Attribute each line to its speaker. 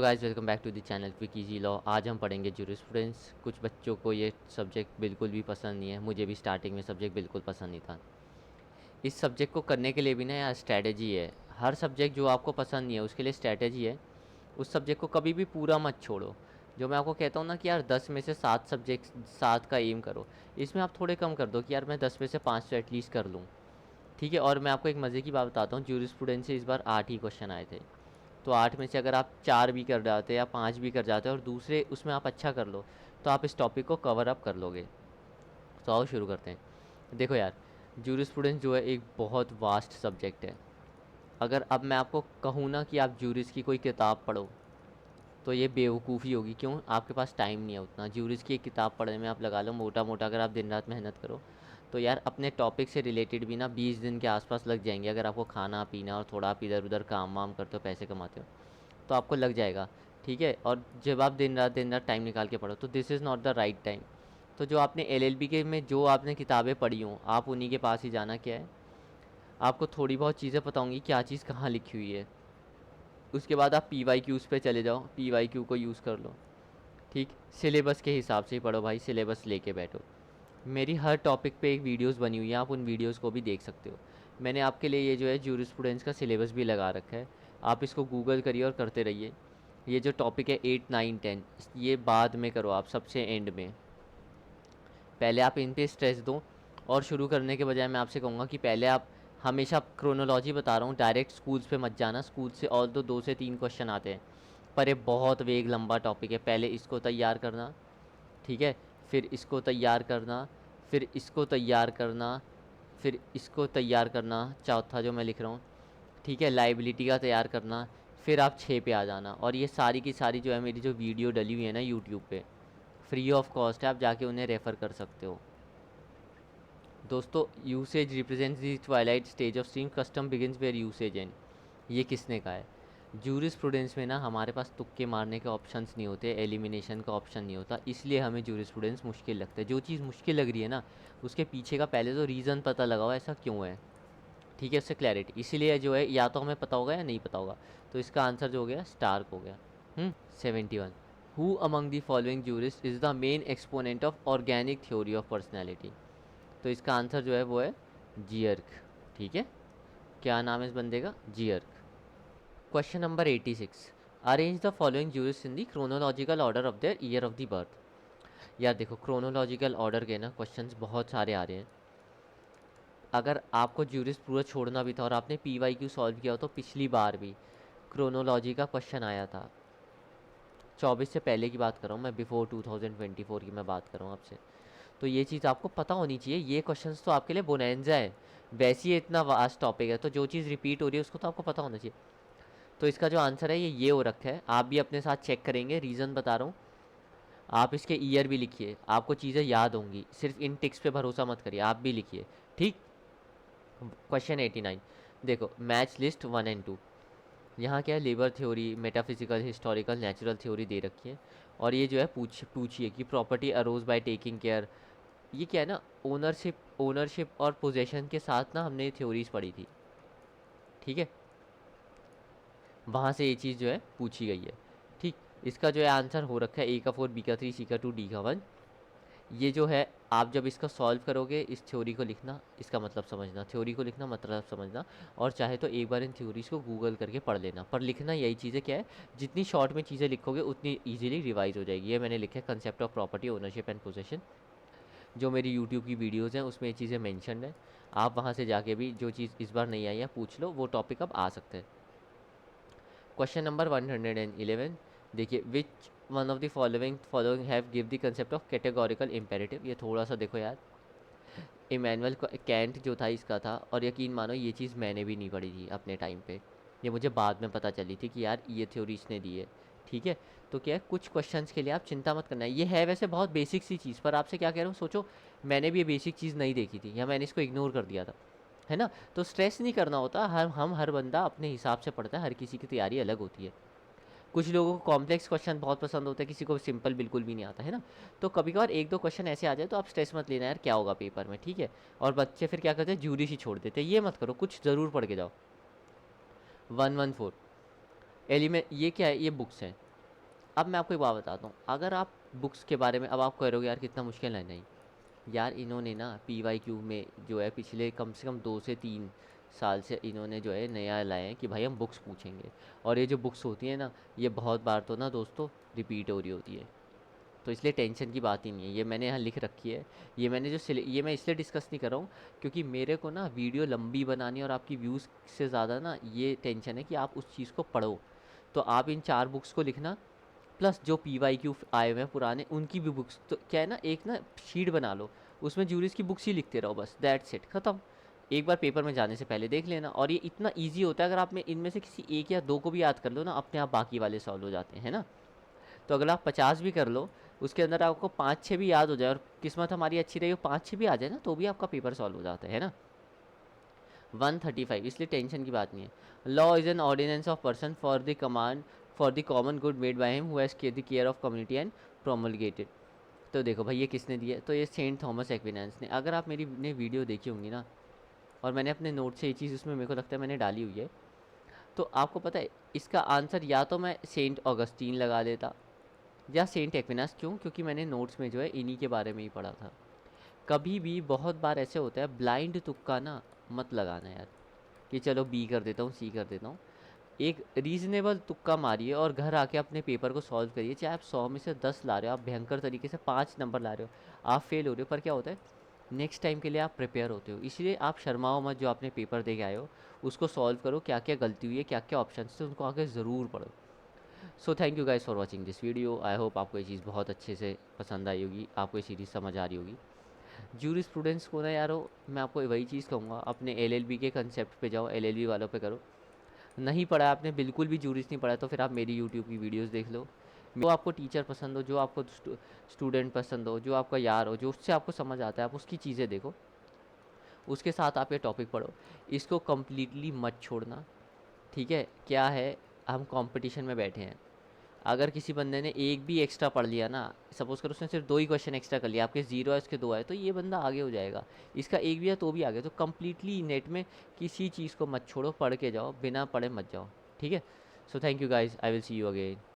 Speaker 1: Guys welcome back to the channel quick easy law. आज हम पढ़ेंगे जूरिस्प्रूडेंस। कुछ बच्चों को ये सब्जेक्ट बिल्कुल भी पसंद नहीं है, मुझे भी स्टार्टिंग में सब्जेक्ट बिल्कुल पसंद नहीं था। इस सब्जेक्ट को करने के लिए भी ना यार स्ट्रैटेजी है। हर सब्जेक्ट जो आपको पसंद नहीं है उसके लिए स्ट्रैटेजी है। उस सब्जेक्ट को कभी भी पूरा मत छोड़ो। जो मैं आपको कहता हूँ ना कि यार 10 में से 7 सब्जेक्ट 7 का एम करो, इसमें आप थोड़े कम कर दो कि यार मैं 10 में से 5 तो एटलीस्ट कर लूँ। ठीक है। और मैं आपको एक मज़े की बात बताता हूँ, जूरिस्प्रूडेंस से इस बार 8 ही क्वेश्चन आए थे। तो 8 में से अगर आप 4 भी कर जाते या 5 भी कर जाते और दूसरे उसमें आप अच्छा कर लो, तो आप इस टॉपिक को कवर अप कर लोगे। तो आओ शुरू करते हैं। देखो यार, जूरिस्प्रूडेंस जो है एक बहुत वास्ट सब्जेक्ट है। अगर अब मैं आपको कहूँ ना कि आप जूरिस की कोई किताब पढ़ो, तो ये बेवकूफ़ी होगी। क्यों? आपके पास टाइम नहीं है उतना। जूरिस की एक किताब पढ़ने में आप लगा लो मोटा मोटा, अगर आप दिन रात मेहनत करो तो यार अपने टॉपिक से रिलेटेड भी ना 20 दिन के आसपास लग जाएंगे। अगर आपको खाना पीना और थोड़ा आप इधर उधर काम वाम करते हो, पैसे कमाते हो, तो आपको लग जाएगा। ठीक है। और जब आप दिन रात टाइम निकाल के पढ़ो तो this is not the right time. तो जो आपने एलएलबी के में जो आपने किताबें पढ़ी हों, आप उन्हीं के पास ही जाना। क्या है, आपको थोड़ी बहुत चीज़ें पता होंगी क्या चीज़ कहाँ लिखी हुई है। उसके बाद आप पी वाई क्यूज़ पे चले जाओ, पी वाई क्यू को यूज़ कर लो। ठीक। सिलेबस के हिसाब से ही पढ़ो भाई, सिलेबस लेके बैठो। मेरी हर टॉपिक पे एक वीडियोस बनी हुई है, आप उन वीडियोस को भी देख सकते हो। मैंने आपके लिए ये जो है जूरिस्प्रूडेंस का सिलेबस भी लगा रखा है, आप इसको गूगल करिए और करते रहिए। ये जो टॉपिक है 8 9 10, ये बाद में करो आप, सबसे एंड में। पहले आप इन पे स्ट्रेस दो। और शुरू करने के बजाय मैं आपसे कहूँगा कि पहले आप, हमेशा क्रोनोलॉजी बता रहा हूँ, डायरेक्ट स्कूल्स पे मत जाना। स्कूल से और 2 से 3 क्वेश्चन आते हैं, पर ये बहुत वेग लंबा टॉपिक है। पहले इसको तैयार करना, ठीक है, फिर इसको तैयार करना, फिर इसको तैयार करना, फिर इसको तैयार करना, चौथा जो मैं लिख रहा हूँ, ठीक है, लाइबिलिटी का तैयार करना। फिर आप 6 पे आ जाना। और ये सारी की सारी जो है मेरी जो वीडियो डली हुई है ना यूट्यूब पे, फ्री ऑफ कॉस्ट है, आप जाके उन्हें रेफ़र कर सकते हो। दोस्तों, usage represents the twilight stage of stream, custom begins where usage end. ये किसने कहा है? जूरिस्प्रूडेंस में ना हमारे पास तुक्के मारने के ऑप्शंस नहीं होते, एलिमिनेशन का ऑप्शन नहीं होता, इसलिए हमें जूरिस्प्रूडेंस मुश्किल लगता है। जो चीज़ मुश्किल लग रही है ना, उसके पीछे का पहले तो रीज़न पता लगाओ, ऐसा क्यों है। ठीक है, उससे क्लैरिटी। इसीलिए जो है या तो हमें पता होगा या नहीं पता होगा। तो इसका आंसर जो हो गया स्टार्क हो गया। 71। Who among the following jurist is the main exponent of organic theory of personality. तो इसका आंसर जो है वो है जियर्क। ठीक है, क्या नाम है इस बंदे का? जियर्क। Question number 86। Arrange the following jurists in the chronological order of their year of the birth. यार देखो, क्रोनोलॉजिकल ऑर्डर के ना क्वेश्चंस बहुत सारे आ रहे हैं। अगर आपको जूरिस्ट पूरा छोड़ना भी था और आपने पी वाई क्यू सॉल्व किया हो, तो पिछली बार भी क्रोनोलॉजी का क्वेश्चन आया था। 24 से पहले की बात कर रहा हूँ मैं, बिफोर 2024 की मैं बात कर रहा हूँ आपसे। तो ये चीज़ आपको पता होनी चाहिए। ये क्वेश्चंस तो आपके लिए बोनेंजा है। वैसे ही इतना वास्ट टॉपिक है, तो जो चीज़ रिपीट हो रही है उसको तो आपको पता होना चाहिए। तो इसका जो आंसर है ये हो रखा है। आप भी अपने साथ चेक करेंगे, रीज़न बता रहा हूँ। आप इसके ईयर भी लिखिए, आपको चीज़ें याद होंगी। सिर्फ इन टिक्स पे भरोसा मत करिए, आप भी लिखिए। ठीक। क्वेश्चन 89। देखो, मैच लिस्ट 1 एंड 2। यहाँ क्या है, labour theory, metaphysical, historical, natural theory दे रखी है। और ये जो है पूछिए कि property arose by taking care. ये क्या है ना, ओनरशिप और पोजेशन के साथ ना हमने थ्योरीज पढ़ी थी। ठीक है, वहाँ से ये चीज़ जो है पूछी गई है। ठीक। इसका जो है आंसर हो रखा है ए का 4, बी का 3, सी का 2, डी का 1। ये जो है, आप जब इसका सॉल्व करोगे, इस थ्योरी को लिखना, इसका मतलब समझना, थ्योरी को लिखना मतलब समझना। और चाहे तो एक बार इन थ्योरीज़ को गूगल करके पढ़ लेना। पर लिखना यही चीज़ें क्या है, जितनी शॉर्ट में चीज़ें लिखोगे उतनी ईजिली रिवाइज हो जाएगी। ये मैंने लिखा है concept of property, ownership and possession. जो मेरी यूट्यूब की वीडियोज़ हैं उसमें ये चीज़ें मैंशनड है। आप वहाँ से जाके भी जो चीज़ इस बार नहीं आई है पूछ लो, वो टॉपिक अब आ सकते हैं। Question number 111। देखिए, which one of the following have give the concept of categorical imperative. ये थोड़ा सा देखो यार, इमैनुअल कैंट जो था इसका था। और यकीन मानो ये चीज़ मैंने भी नहीं पढ़ी थी अपने टाइम पे, ये मुझे बाद में पता चली थी कि यार ये थ्योरी इसने दी है। ठीक है। तो क्या है, कुछ क्वेश्चंस के लिए आप चिंता मत करना है। ये है वैसे बहुत बेसिक सी चीज़, पर आपसे क्या कह रहा हूँ, सोचो मैंने भी ये बेसिक चीज़ नहीं देखी थी या मैंने इसको इग्नोर कर दिया था, है ना। तो स्ट्रेस नहीं करना होता। हर बंदा अपने हिसाब से पढ़ता है, हर किसी की तैयारी अलग होती है। कुछ लोगों को कॉम्प्लेक्स क्वेश्चन बहुत पसंद होते हैं, किसी को सिंपल बिल्कुल भी नहीं आता, है ना। तो कभी कभार 1 2 क्वेश्चन ऐसे आ जाए तो आप स्ट्रेस मत लेना यार, क्या होगा पेपर में। ठीक है। और बच्चे फिर क्या करते हैं, जूरिश ही छोड़ देते हैं। ये मत करो, कुछ ज़रूर पढ़ के जाओ। 114 एलिमेंट, ये क्या है, ये बुक्स हैं। अब मैं आपको एक बात बताता हूँ, अगर आप बुक्स के बारे में अब आप कह रहे हो यार कितना मुश्किल है, नहीं यार, इन्होंने ना PYQ में जो है पिछले कम से कम 2 से 3 साल से इन्होंने जो है नया लाए हैं कि भाई हम बुक्स पूछेंगे। और ये जो बुक्स होती हैं ना, ये बहुत बार तो ना दोस्तों रिपीट हो रही होती है, तो इसलिए टेंशन की बात ही नहीं है। ये मैंने यहाँ लिख रखी है। ये मैं इसलिए डिस्कस नहीं कर रहा हूँ क्योंकि मेरे को ना वीडियो लंबी बनानी और आपकी व्यूज़ से ज़्यादा ना ये टेंशन है कि आप उस चीज़ को पढ़ो। तो आप इन 4 बुक्स को लिखना, प्लस जो PYQ आए हुए हैं पुराने उनकी भी बुक्स। तो क्या है ना, एक ना शीट बना लो, उसमें ज्यूरिस की बुक्स ही लिखते रहो, बस दैट्स इट, ख़त्म। एक बार पेपर में जाने से पहले देख लेना, और ये इतना ईजी होता है, अगर आप में इनमें से किसी एक या दो को भी याद कर लो ना, अपने आप बाकी वाले सॉल्व हो जाते हैं ना। तो अगर आप 50 भी कर लो, उसके अंदर आपको 5-6 भी याद हो जाए और किस्मत हमारी अच्छी रही हो 5-6 भी आ जाए ना, तो भी आपका पेपर सॉल्व हो जाता है ना। 135, इसलिए टेंशन की बात नहीं है। Law is an ordinance of person for the common good made by him who has the care of community and promulgated. तो देखो भाई ये किसने दिया है, तो ये सेंट थॉमस एक्विनेंस ने। अगर आप मेरी ने वीडियो देखी होंगी ना, और मैंने अपने नोट से ये चीज़ उसमें मेरे को लगता है मैंने डाली हुई है, तो आपको पता है इसका आंसर या तो मैं सेंट ऑगस्टीन लगा देता या सेंट एक्विनास। क्यों? क्योंकि मैंने नोट्स में जो है इन्हीं के बारे में ही पढ़ा था। कभी भी बहुत बार ऐसे होता है, ब्लाइंड तुक्का ना मत लगाना यार, कि चलो बी कर देता हूँ, सी कर देता हूँ। एक रीजनेबल तुक्का मारिए और घर आके अपने पेपर को सॉल्व करिए। चाहे आप 100 में से 10 ला रहे हो, आप भयंकर तरीके से 5 नंबर ला रहे हो, आप फेल हो रहे हो, पर क्या होता है नेक्स्ट टाइम के लिए आप प्रिपेयर होते हो। इसलिए आप शर्माओ मत, जो आपने पेपर दे के आए हो उसको सॉल्व करो, क्या क्या गलती हुई है, क्या क्या ऑप्शन थे, उनको आगे ज़रूर पढ़ो। So thank you guys for watching this video. I hope आपको ये चीज़ बहुत अच्छे से पसंद आई होगी, आपको ये सीरीज़ समझ आ रही होगी। जूरिस्प्रूडेंस को ना यारो, मैं आपको वही चीज़ कहूँगा, अपने LLB के कंसेप्ट पे जाओ, LLB वालों पे करो। नहीं पढ़ा है आपने, बिल्कुल भी जूरिस नहीं पढ़ा है, तो फिर आप मेरी यूट्यूब की वीडियोस देख लो। जो आपको टीचर पसंद हो, जो आपको स्टूडेंट पसंद हो, जो आपका यार हो, जो उससे आपको समझ आता है, आप उसकी चीज़ें देखो, उसके साथ आप ये टॉपिक पढ़ो। इसको कम्प्लीटली मत छोड़ना, ठीक है? क्या है, हम कंपटीशन में बैठे हैं, अगर किसी बंदे ने एक भी एक्स्ट्रा पढ़ लिया ना, सपोज कर उसने सिर्फ 2 ही क्वेश्चन एक्स्ट्रा कर लिया, आपके 0 है उसके 2 आए, तो ये बंदा आगे हो जाएगा। इसका एक भी है तो भी आगे। तो कम्प्लीटली नेट में किसी चीज़ को मत छोड़ो, पढ़ के जाओ, बिना पढ़े मत जाओ, ठीक है? So thank you guys, I will see you again.